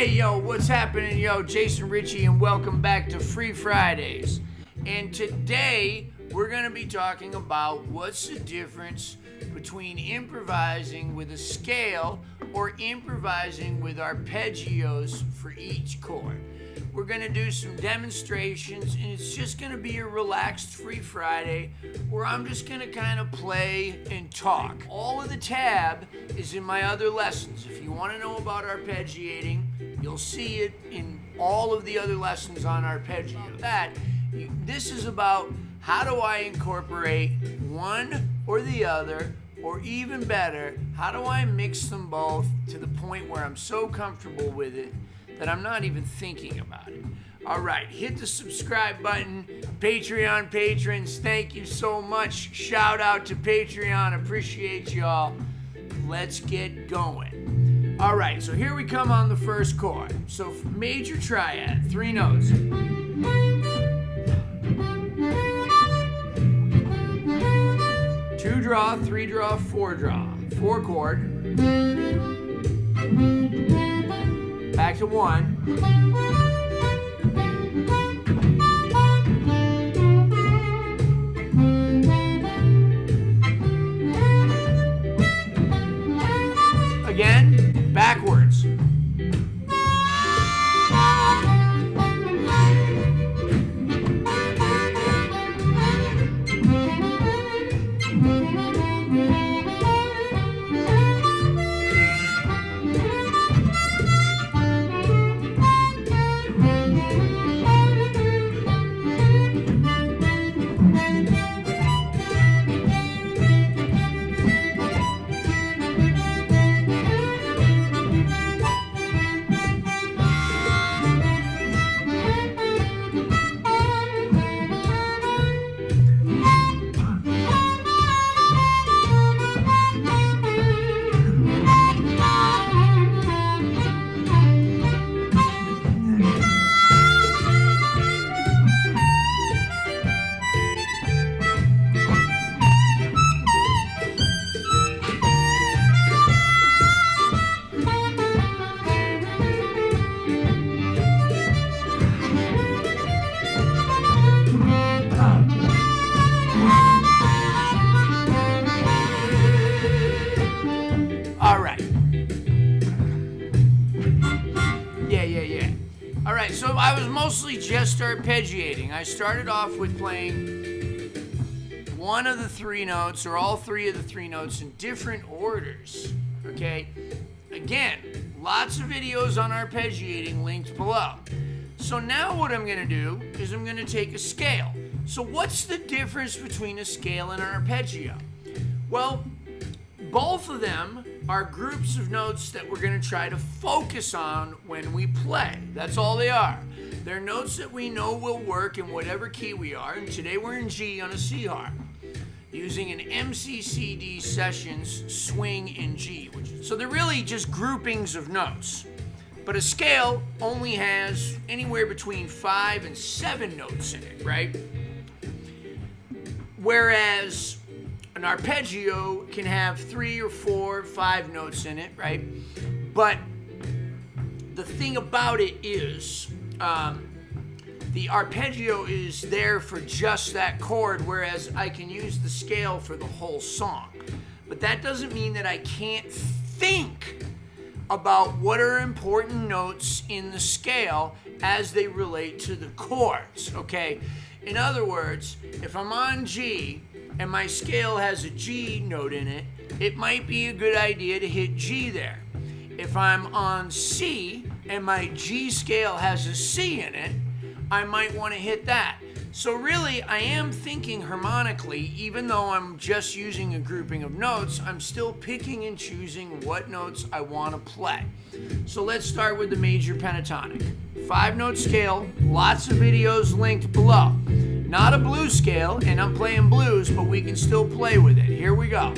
Hey, yo, what's happening, yo? Jason Ricci, and welcome back to Free Fridays. And today, we're going to be talking about what's the difference between improvising with a scale or improvising with arpeggios for each chord. We're going to do some demonstrations, and it's just going to be a relaxed Free Friday where I'm just going to kind of play and talk. All of the tab is in my other lessons. If you want to know about arpeggiating, you'll see it in all of the other lessons on arpeggio. This is about how do I incorporate one or the other, or even better, how do I mix them both to the point where I'm so comfortable with it that I'm not even thinking about it. All right, hit the subscribe button. Patreon patrons, thank you so much. Shout out to Patreon, appreciate y'all. Let's get going. All right, so here we come on the first chord. So major triad, 3 notes. 2 draw, 3 draw, 4 draw. 4 chord. Back to 1. Again, backwards. So I was mostly just arpeggiating. I started off with playing one of the 3 notes or all 3 of the 3 notes in different orders, okay? Again, lots of videos on arpeggiating linked below. So now what I'm gonna do is I'm gonna take a scale. So what's the difference between a scale and an arpeggio? Well, both of them are groups of notes that we're going to try to focus on when we play. That's all they are. They're notes that we know will work in whatever key we are, and today we're in G on a C harp, using an MCCD Sessions swing in G. So they're really just groupings of notes. But a scale only has anywhere between 5 and 7 notes in it, right? Whereas an arpeggio can have 3 or 4 or 5 notes in it, right? But the thing about it is, the arpeggio is there for just that chord, whereas I can use the scale for the whole song. But that doesn't mean that I can't think about what are important notes in the scale as they relate to the chords, okay? In other words, if I'm on G, and my scale has a G note in it, it might be a good idea to hit G there. If I'm on C and my G scale has a C in it, I might want to hit that. So really, I am thinking harmonically, even though I'm just using a grouping of notes, I'm still picking and choosing what notes I want to play. So let's start with the major pentatonic. 5-note scale, lots of videos linked below. Not a blues scale, and I'm playing blues, but we can still play with it. Here we go.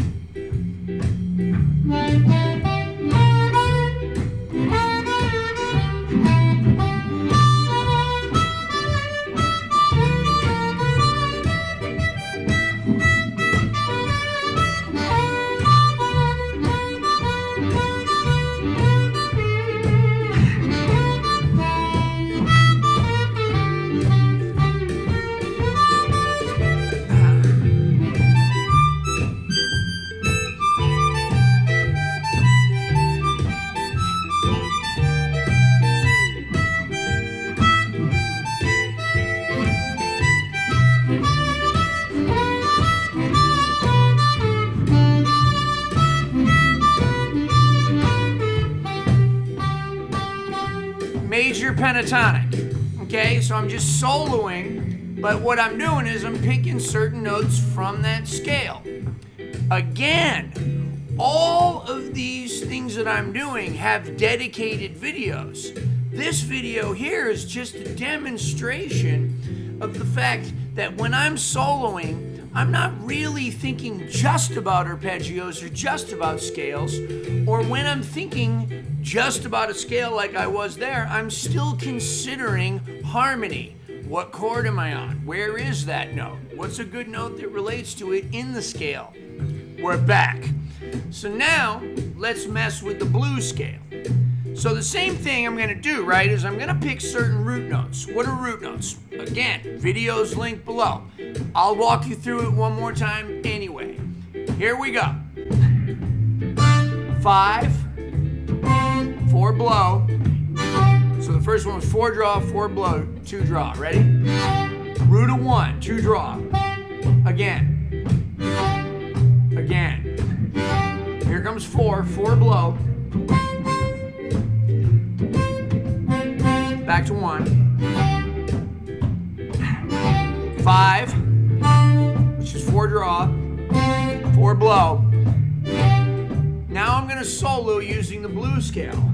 major pentatonic. Okay, so I'm just soloing, but what I'm doing is I'm picking certain notes from that scale. Again, all of these things that I'm doing have dedicated videos. This video here is just a demonstration of the fact that when I'm soloing, I'm not really thinking just about arpeggios or just about scales, or when I'm thinking just about a scale like I was there, I'm still considering harmony. What chord am I on? Where is that note? What's a good note that relates to it in the scale? We're back. So now, let's mess with the blues scale. So the same thing I'm gonna do, right, is I'm gonna pick certain root notes. What are root notes? Again, videos linked below. I'll walk you through it one more time anyway. Here we go. 5, 4 blow. So the first one was 4 draw, 4 blow, 2 draw. Ready? Root of 1, 2 draw. Again. Again. Here comes 4, 4 blow. Back to 1. 5, which is 4 draw, 4 blow. Now I'm going to solo using the blues scale.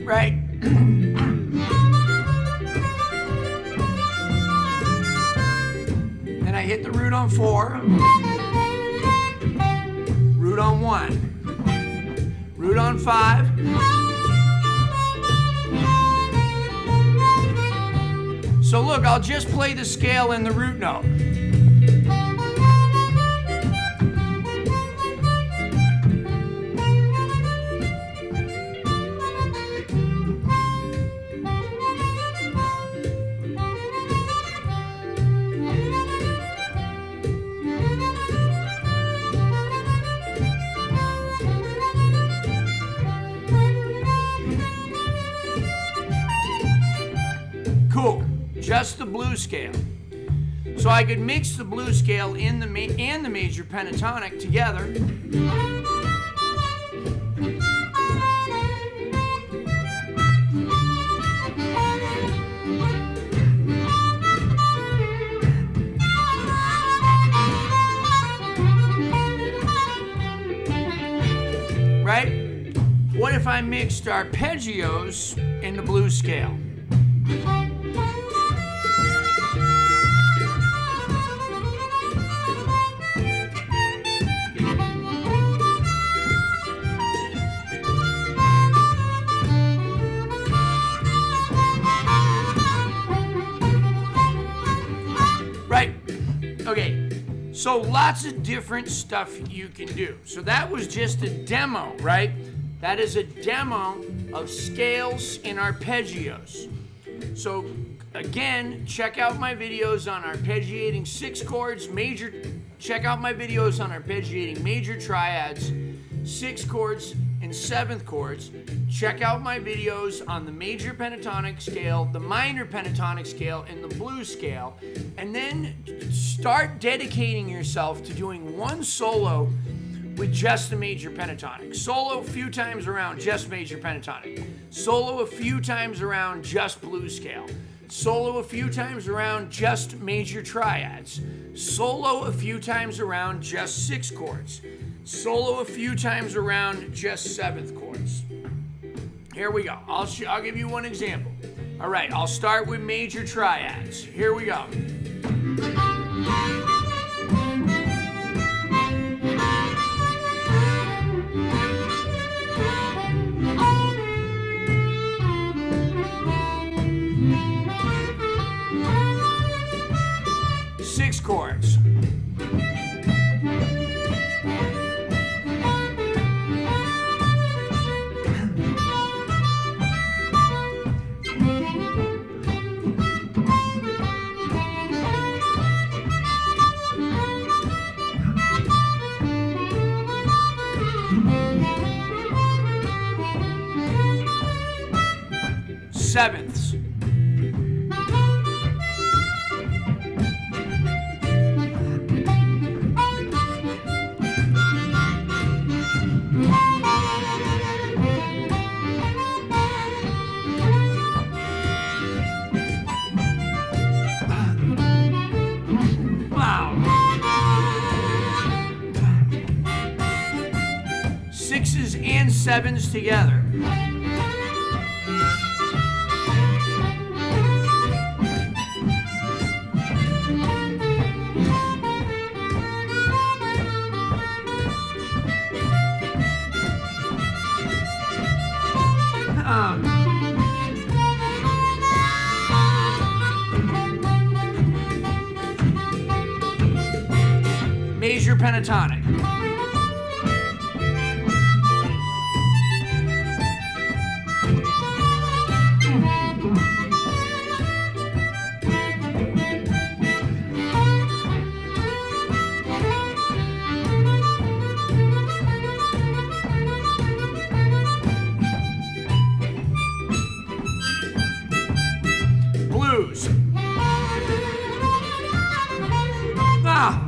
Right. Then I hit the root on 4, root on 1, root on 5, so look, I'll just play the scale in the root note. Cool, just the blues scale. So I could mix the blues scale and the major pentatonic together. Right? What if I mixed arpeggios in the blues scale? Right? Okay, so lots of different stuff you can do. So that was just a demo, right? That is a demo of scales and arpeggios. So again, check out my videos on arpeggiating 6 chords, check out my videos on arpeggiating major triads, 6 chords, and 7th chords. Check out my videos on the major pentatonic scale, the minor pentatonic scale, and the blues scale. And then start dedicating yourself to doing one solo with just the major pentatonic. Solo a few times around just major pentatonic. Solo a few times around just blues scale. Solo a few times around just major triads. Solo a few times around just 6 chords. Solo a few times around just 7th chords. Here we go. I'll give you one example. All right, I'll start with major triads. Here we go. chords. Sevenths. Wow. Sixes and sevens together. Major pentatonic. Blues. Ah.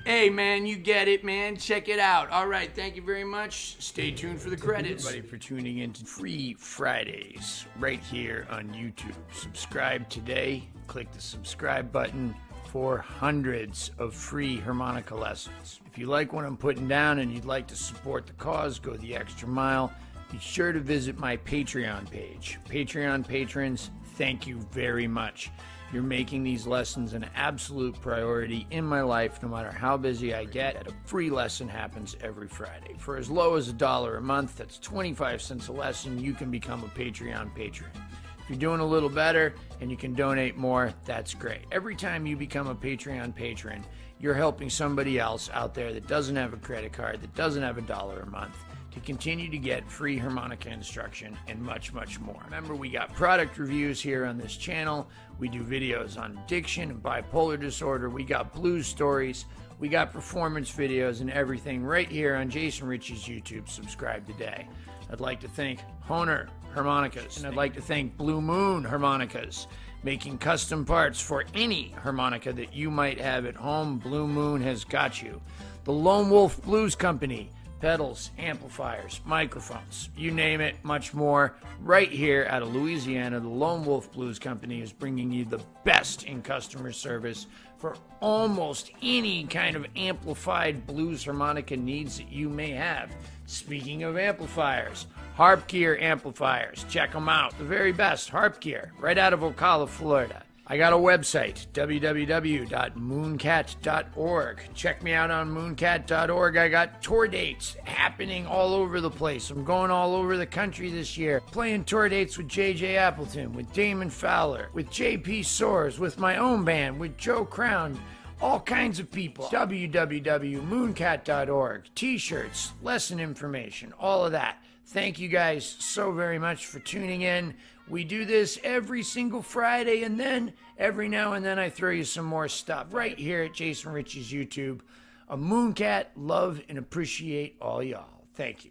Hey, man, you get it, man. Check it out. All right, thank you very much. Stay tuned for the credits. Thank you, everybody, for tuning in to Free Fridays right here on YouTube. Subscribe today. Click the subscribe button for hundreds of free harmonica lessons. If you like what I'm putting down and you'd like to support the cause, go the extra mile, be sure to visit my Patreon page. Patreon patrons, thank you very much. You're making these lessons an absolute priority in my life. No matter how busy I get, a free lesson happens every Friday. For as low as $1 a month, that's 25 cents a lesson, you can become a Patreon patron. If you're doing a little better and you can donate more, that's great. Every time you become a Patreon patron, you're helping somebody else out there that doesn't have a credit card, that doesn't have $1 a month, to continue to get free harmonica instruction and much, much more. Remember, we got product reviews here on this channel. We do videos on addiction and bipolar disorder. We got blues stories. We got performance videos and everything right here on Jason Ricci's YouTube. Subscribe today. I'd like to thank Hohner Harmonicas, and I'd like to thank Blue Moon Harmonicas, making custom parts for any harmonica that you might have at home. Blue Moon has got you. The Lone Wolf Blues Company, pedals, amplifiers, microphones, you name it, much more. Right here out of Louisiana, the Lone Wolf Blues Company is bringing you the best in customer service for almost any kind of amplified blues harmonica needs that you may have. Speaking of amplifiers, Harp Gear amplifiers, check them out. The very best Harp Gear, right out of Ocala, Florida. I got a website, www.mooncat.org. Check me out on mooncat.org. I got tour dates happening all over the place. I'm going all over the country this year, playing tour dates with J.J. Appleton, with Damon Fowler, with J.P. Soares, with my own band, with Joe Crown, all kinds of people. www.mooncat.org. T-shirts, lesson information, all of that. Thank you guys so very much for tuning in. We do this every single Friday, and then every now and then I throw you some more stuff right here at Jason Ricci's YouTube. A Mooncat, love and appreciate all y'all. Thank you.